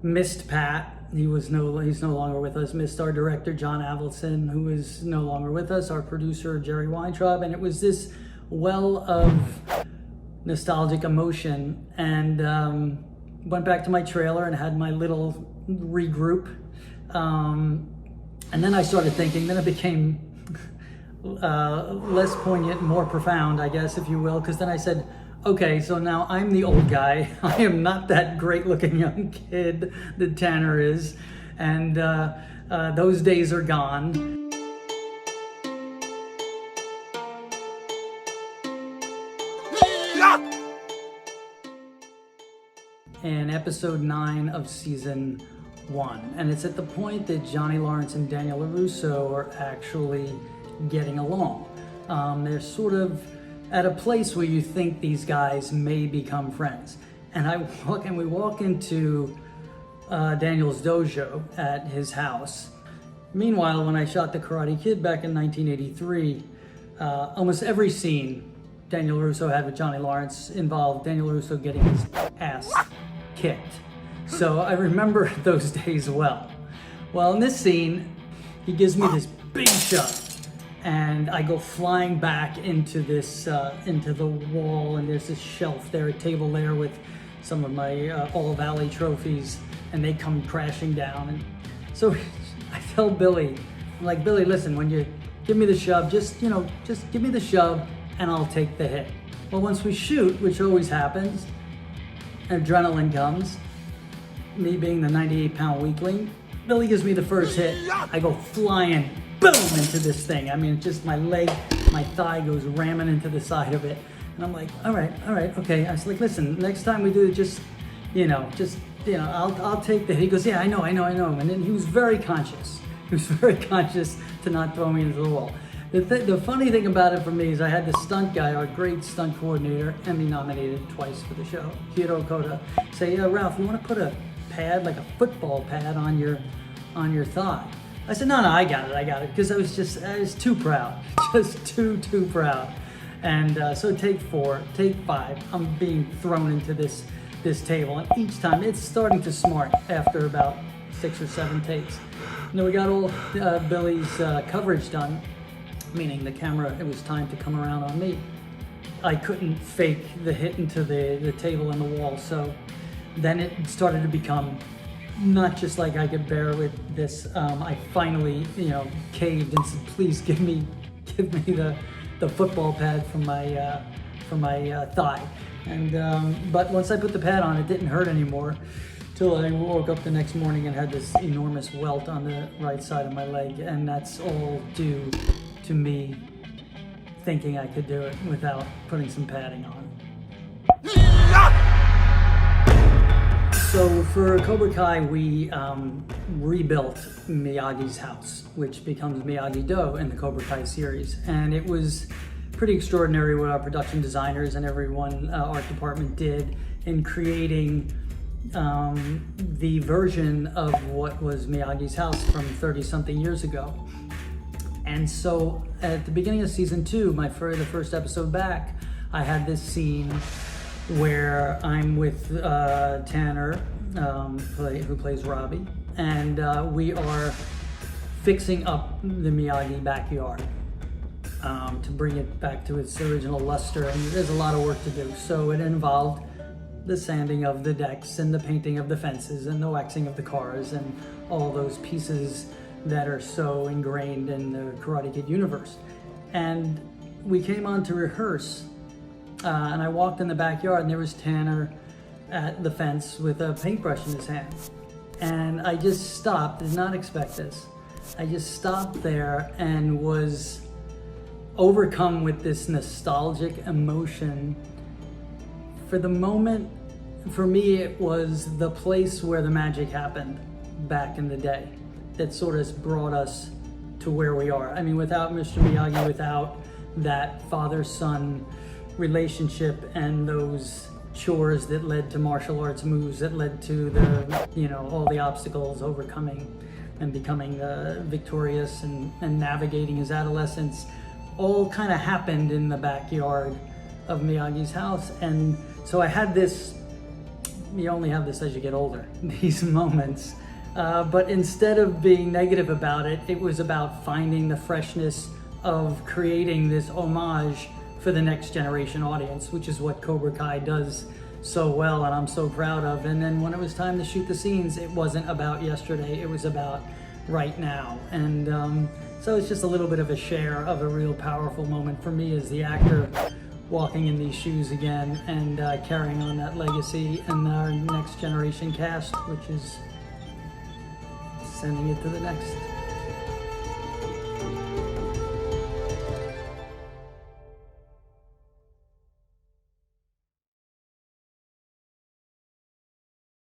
missed Pat. He's no longer with us. Missed our director, John Avildsen, who is no longer with us, our producer, Jerry Weintraub. And it was this well of nostalgic emotion. And went back to my trailer and had my little regroup. And then I started thinking, then it became less poignant, more profound, I guess, if you will. Because then I said, okay, so now I'm the old guy. I am not that great looking young kid that Tanner is. And those days are gone. In episode 9 of season 1. And it's at the point that Johnny Lawrence and Daniel LaRusso are actually getting along. They're sort of at a place where you think these guys may become friends. And we walk into Daniel's dojo at his house. Meanwhile, when I shot The Karate Kid back in 1983, almost every scene Daniel LaRusso had with Johnny Lawrence involved Daniel LaRusso getting his ass kicked. So I remember those days well. Well, in this scene, he gives me this big shove. And I go flying back into this, into the wall, and there's this shelf there, a table there with some of my All Valley trophies, and they come crashing down. And so I tell Billy, I'm like, Billy, listen, when you give me the shove, just give me the shove, and I'll take the hit. Well, once we shoot, which always happens, adrenaline comes. Me being the 98-pound weakling, Billy gives me the first hit. I go flying, boom, into this thing. I mean, just my leg, my thigh goes ramming into the side of it. And I'm like, all right, okay. I was like, listen, next time we do it, I'll take the hit. He goes, yeah, I know. And then he was very conscious. He was very conscious to not throw me into the wall. The funny thing about it for me is I had the stunt guy, our great stunt coordinator, Emmy nominated twice for the show, Hiro Koda, say, Ralph, you want to put a pad, like a football pad on your thigh? I said, no, I got it, because I was too proud, just too proud. And so take 5, I'm being thrown into this table, and each time it's starting to smart after about 6 or 7 takes. And then we got all Billy's coverage done, meaning the camera, it was time to come around on me. I couldn't fake the hit into the table and the wall, so then it started to become not just like I could bear with this. I finally, caved and said, please give me the football pad from my thigh. And but once I put the pad on, it didn't hurt anymore till I woke up the next morning and had this enormous welt on the right side of my leg, and that's all due to me thinking I could do it without putting some padding on. So for Cobra Kai, we rebuilt Miyagi's house, which becomes Miyagi-Do in the Cobra Kai series. And it was pretty extraordinary what our production designers and everyone, art department did in creating the version of what was Miyagi's house from 30-something years ago. And so at the beginning of season 2, the first episode back, I had this scene where I'm with Tanner, who plays Robbie, and we are fixing up the Miyagi backyard to bring it back to its original luster, and there's a lot of work to do. So it involved the sanding of the decks and the painting of the fences and the waxing of the cars and all those pieces that are so ingrained in the Karate Kid universe. And we came on to rehearse, and I walked in the backyard, and there was Tanner at the fence with a paintbrush in his hand. And I just stopped, did not expect this. I just stopped there and was overcome with this nostalgic emotion. For the moment, for me, it was the place where the magic happened back in the day that sort of brought us to where we are. I mean, without Mr. Miyagi, without that father-son relationship and those chores that led to martial arts moves, that led to all the obstacles, overcoming and becoming victorious and navigating his adolescence, all kind of happened in the backyard of Miyagi's house. And so I had this you only have this as you get older, these moments. But instead of being negative about it, it was about finding the freshness of creating this homage for the next generation audience, which is what Cobra Kai does so well and I'm so proud of. And then when it was time to shoot the scenes, it wasn't about yesterday, it was about right now. And so it's just a little bit of a share of a real powerful moment for me as the actor, walking in these shoes again and carrying on that legacy and our next generation cast, which is sending it to the next